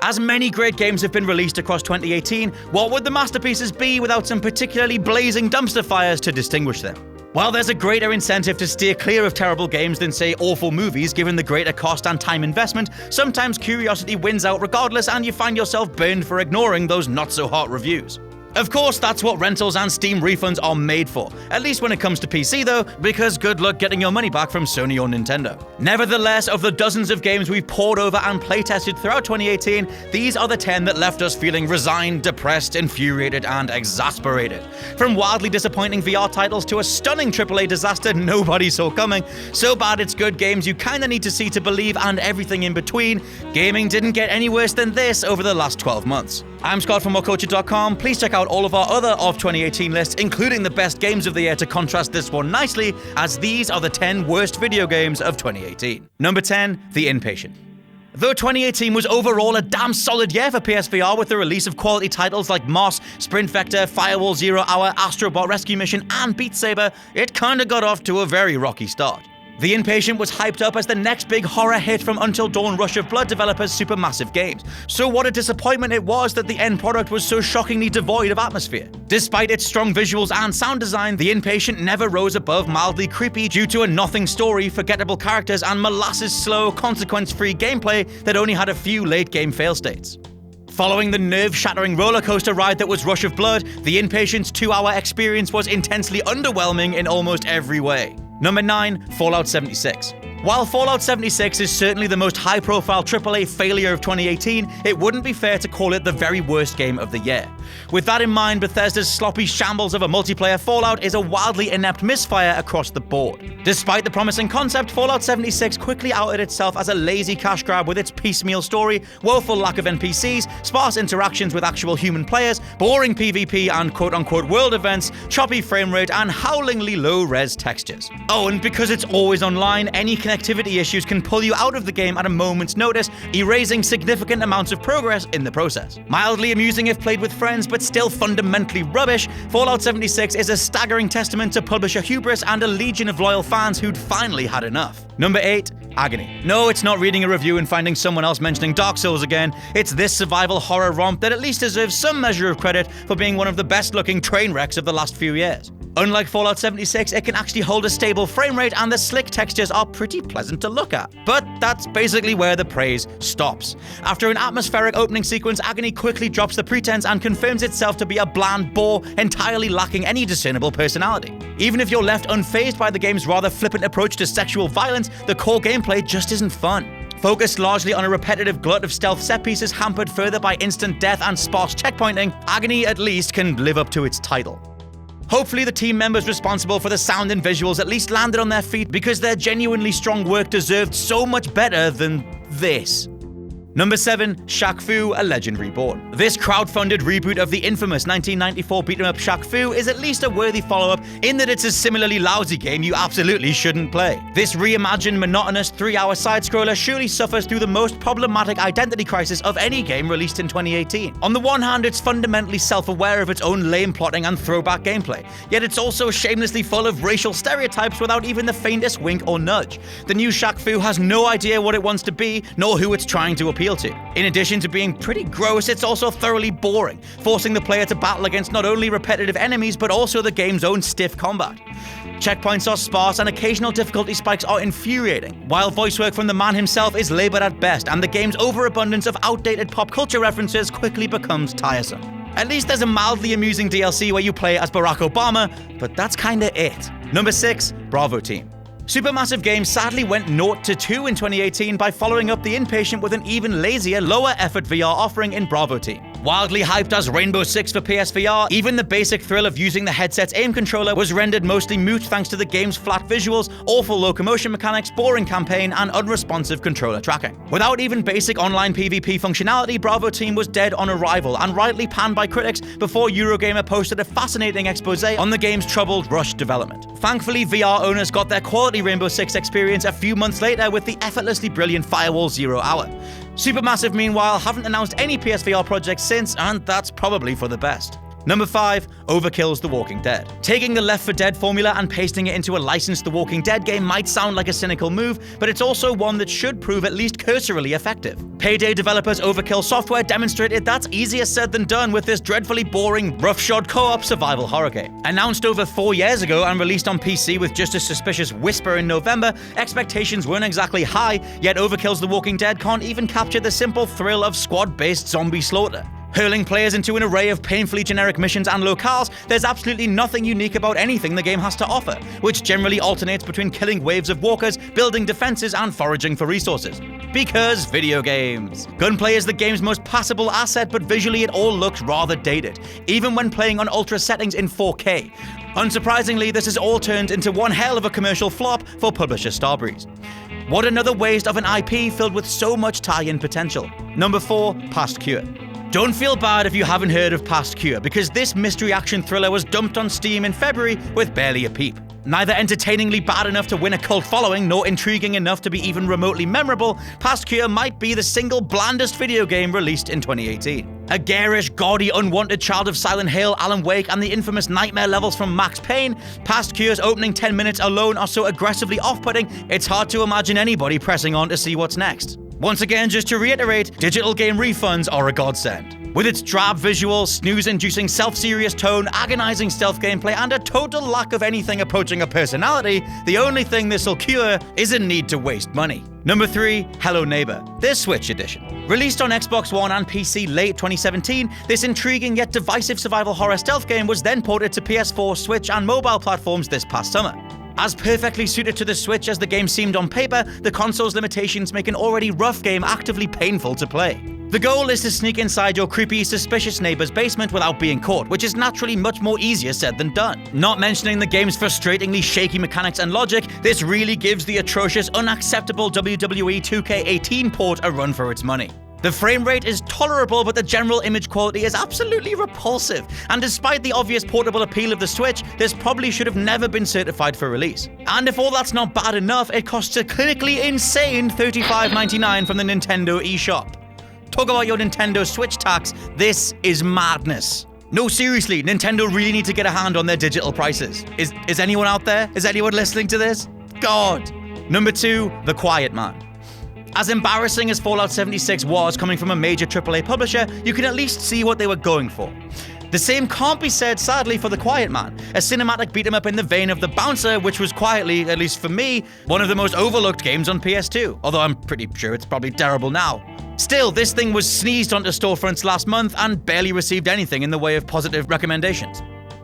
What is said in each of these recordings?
As many great games have been released across 2018, what would the masterpieces be without some particularly blazing dumpster fires to distinguish them? While there's a greater incentive to steer clear of terrible games than, say, awful movies given the greater cost and time investment, sometimes curiosity wins out regardless and you find yourself burned for ignoring those not-so-hot reviews. Of course, that's what rentals and Steam refunds are made for, at least when it comes to PC though, because good luck getting your money back from Sony or Nintendo. Nevertheless, of the dozens of games we've poured over and playtested throughout 2018, these are the 10 that left us feeling resigned, depressed, infuriated, and exasperated. From wildly disappointing VR titles to a stunning AAA disaster nobody saw coming, so bad it's good games you kinda need to see to believe and everything in between, gaming didn't get any worse than this over the last 12 months. I'm Scott from WhatCulture.com. Please check out all of our other of 2018 lists, including the best games of the year to contrast this one nicely, as these are the 10 worst video games of 2018. Number 10, The Impatient. Though 2018 was overall a damn solid year for PSVR with the release of quality titles like Moss, Sprint Vector, Firewall Zero Hour, Astrobot Rescue Mission, and Beat Saber, it kinda got off to a very rocky start. The Impatient was hyped up as the next big horror hit from Until Dawn Rush of Blood developers Supermassive Games, so what a disappointment it was that the end product was so shockingly devoid of atmosphere. Despite its strong visuals and sound design, The Impatient never rose above mildly creepy due to a nothing story, forgettable characters, and molasses-slow, consequence-free gameplay that only had a few late-game fail states. Following the nerve-shattering rollercoaster ride that was Rush of Blood, The Impatient's 2-hour experience was intensely underwhelming in almost every way. Number 9, Fallout 76. While Fallout 76 is certainly the most high-profile AAA failure of 2018, it wouldn't be fair to call it the very worst game of the year. With that in mind, Bethesda's sloppy shambles of a multiplayer Fallout is a wildly inept misfire across the board. Despite the promising concept, Fallout 76 quickly outed itself as a lazy cash grab with its piecemeal story, woeful lack of NPCs, sparse interactions with actual human players, boring PvP and quote-unquote world events, choppy frame rate, and howlingly low-res textures. Oh, and because it's always online, any connectivity issues can pull you out of the game at a moment's notice, erasing significant amounts of progress in the process. Mildly amusing if played with friends, but still fundamentally rubbish, Fallout 76 is a staggering testament to publisher hubris and a legion of loyal fans who'd finally had enough. Number 8, Agony. No, it's not reading a review and finding someone else mentioning Dark Souls again. It's this survival horror romp that at least deserves some measure of credit for being one of the best-looking train wrecks of the last few years. Unlike Fallout 76, it can actually hold a stable frame rate and the slick textures are pretty pleasant to look at. But that's basically where the praise stops. After an atmospheric opening sequence, Agony quickly drops the pretense and confirms itself to be a bland bore, entirely lacking any discernible personality. Even if you're left unfazed by the game's rather flippant approach to sexual violence, the core gameplay just isn't fun. Focused largely on a repetitive glut of stealth set pieces hampered further by instant death and sparse checkpointing, Agony at least can live up to its title. Hopefully the team members responsible for the sound and visuals at least landed on their feet because their genuinely strong work deserved so much better than this. Number 7, Shaq Fu, A Legend Reborn. This crowd-funded reboot of the infamous 1994 beat-em-up Shaq Fu is at least a worthy follow-up in that it's a similarly lousy game you absolutely shouldn't play. This reimagined, monotonous 3-hour side-scroller surely suffers through the most problematic identity crisis of any game released in 2018. On the one hand, it's fundamentally self-aware of its own lame plotting and throwback gameplay, yet it's also shamelessly full of racial stereotypes without even the faintest wink or nudge. The new Shaq Fu has no idea what it wants to be, nor who it's trying to appeal to. In addition to being pretty gross, it's also thoroughly boring, forcing the player to battle against not only repetitive enemies, but also the game's own stiff combat. Checkpoints are sparse and occasional difficulty spikes are infuriating, while voice work from the man himself is labored at best, and the game's overabundance of outdated pop culture references quickly becomes tiresome. At least there's a mildly amusing DLC where you play as Barack Obama, but that's kinda it. Number 6, Bravo Team. Supermassive Games sadly went 0-2 in 2018 by following up The Impatient with an even lazier, lower-effort VR offering in Bravo Team. Wildly hyped as Rainbow Six for PSVR, even the basic thrill of using the headset's aim controller was rendered mostly moot thanks to the game's flat visuals, awful locomotion mechanics, boring campaign, and unresponsive controller tracking. Without even basic online PvP functionality, Bravo Team was dead on arrival and rightly panned by critics before Eurogamer posted a fascinating expose on the game's troubled Rush development. Thankfully, VR owners got their quality Rainbow Six experience a few months later with the effortlessly brilliant Firewall Zero Hour. Supermassive, meanwhile, haven't announced any PSVR projects since, and that's probably for the best. Number 5, Overkill's The Walking Dead. Taking the Left 4 Dead formula and pasting it into a licensed The Walking Dead game might sound like a cynical move, but it's also one that should prove at least cursorily effective. Payday developers Overkill Software demonstrated that's easier said than done with this dreadfully boring, roughshod co-op survival horror game. Announced over 4 years ago and released on PC with just a suspicious whisper in November, expectations weren't exactly high, yet Overkill's The Walking Dead can't even capture the simple thrill of squad-based zombie slaughter. Hurling players into an array of painfully generic missions and locales, there's absolutely nothing unique about anything the game has to offer, which generally alternates between killing waves of walkers, building defenses, and foraging for resources. Because video games. Gunplay is the game's most passable asset, but visually it all looks rather dated, even when playing on ultra settings in 4K. Unsurprisingly, this has all turned into one hell of a commercial flop for publisher Starbreeze. What another waste of an IP filled with so much tie-in potential. Number 4, Past Cure. Don't feel bad if you haven't heard of Past Cure, because this mystery action thriller was dumped on Steam in February with barely a peep. Neither entertainingly bad enough to win a cult following, nor intriguing enough to be even remotely memorable, Past Cure might be the single blandest video game released in 2018. A garish, gaudy, unwanted child of Silent Hill, Alan Wake, and the infamous nightmare levels from Max Payne, Past Cure's opening 10 minutes alone are so aggressively off-putting, it's hard to imagine anybody pressing on to see what's next. Once again, just to reiterate, digital game refunds are a godsend. With its drab visuals, snooze-inducing self-serious tone, agonizing stealth gameplay, and a total lack of anything approaching a personality, the only thing this'll cure is a need to waste money. Number 3, Hello Neighbor, the Switch edition. Released on Xbox One and PC late 2017, this intriguing yet divisive survival horror stealth game was then ported to PS4, Switch, and mobile platforms this past summer. As perfectly suited to the Switch as the game seemed on paper, the console's limitations make an already rough game actively painful to play. The goal is to sneak inside your creepy, suspicious neighbor's basement without being caught, which is naturally much more easier said than done. Not mentioning the game's frustratingly shaky mechanics and logic, this really gives the atrocious, unacceptable WWE 2K18 port a run for its money. The frame rate is tolerable, but the general image quality is absolutely repulsive, and despite the obvious portable appeal of the Switch, this probably should have never been certified for release. And if all that's not bad enough, it costs a clinically insane $35.99 from the Nintendo eShop. Talk about your Nintendo Switch tax, this is madness. No, seriously, Nintendo really need to get a hand on their digital prices. Is anyone out there? Is anyone listening to this? God. Number 2, The Quiet Man. As embarrassing as Fallout 76 was coming from a major AAA publisher, you can at least see what they were going for. The same can't be said, sadly, for The Quiet Man, a cinematic beat-em-up in the vein of The Bouncer, which was quietly, at least for me, one of the most overlooked games on PS2, although I'm pretty sure it's probably terrible now. Still, this thing was sneezed onto storefronts last month and barely received anything in the way of positive recommendations.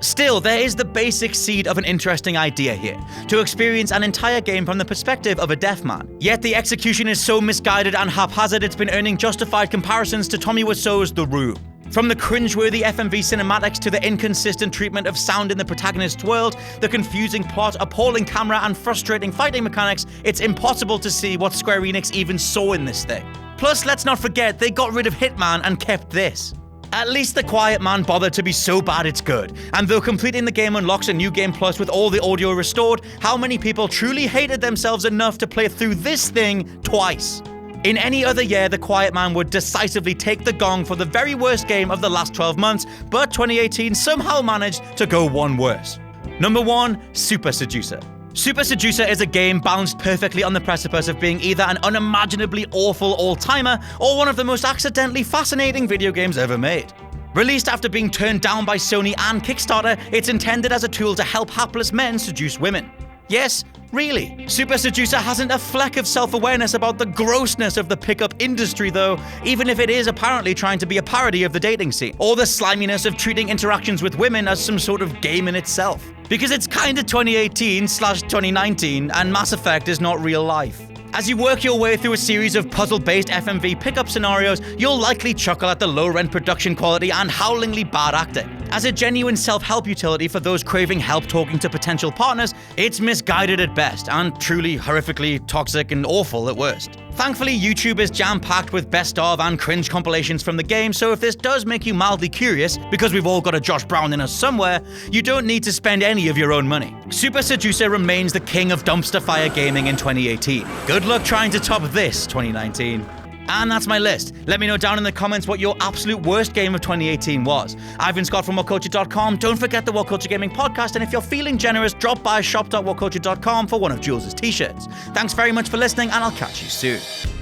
Still, there is the basic seed of an interesting idea here, to experience an entire game from the perspective of a deaf man. Yet the execution is so misguided and haphazard it's been earning justified comparisons to Tommy Wiseau's The Room. From the cringeworthy FMV cinematics to the inconsistent treatment of sound in the protagonist's world, the confusing plot, appalling camera, and frustrating fighting mechanics, it's impossible to see what Square Enix even saw in this thing. Plus, let's not forget, they got rid of Hitman and kept this. At least The Quiet Man bothered to be so bad it's good, and though completing the game unlocks a new game plus with all the audio restored, how many people truly hated themselves enough to play through this thing twice? In any other year, The Quiet Man would decisively take the gong for the very worst game of the last 12 months, but 2018 somehow managed to go one worse. Number 1, Super Seducer. Super Seducer is a game balanced perfectly on the precipice of being either an unimaginably awful all-timer or one of the most accidentally fascinating video games ever made. Released after being turned down by Sony and Kickstarter, it's intended as a tool to help hapless men seduce women. Yes, really. Super Seducer hasn't a fleck of self-awareness about the grossness of the pickup industry though, even if it is apparently trying to be a parody of the dating scene, or the sliminess of treating interactions with women as some sort of game in itself. Because it's kinda 2018/2019, and Mass Effect is not real life. As you work your way through a series of puzzle-based FMV pickup scenarios, you'll likely chuckle at the low-rent production quality and howlingly bad acting. As a genuine self-help utility for those craving help talking to potential partners, it's misguided at best, and truly horrifically toxic and awful at worst. Thankfully, YouTube is jam-packed with best of and cringe compilations from the game, so if this does make you mildly curious, because we've all got a Josh Brown in us somewhere, you don't need to spend any of your own money. Super Seducer remains the king of dumpster fire gaming in 2018. Good luck trying to top this, 2019. And that's my list. Let me know down in the comments what your absolute worst game of 2018 was. I've been Scott from WhatCulture.com. Don't forget the WhatCulture Gaming Podcast, and if you're feeling generous, drop by shop.whatculture.com for one of Jules' t-shirts. Thanks very much for listening, and I'll catch you soon.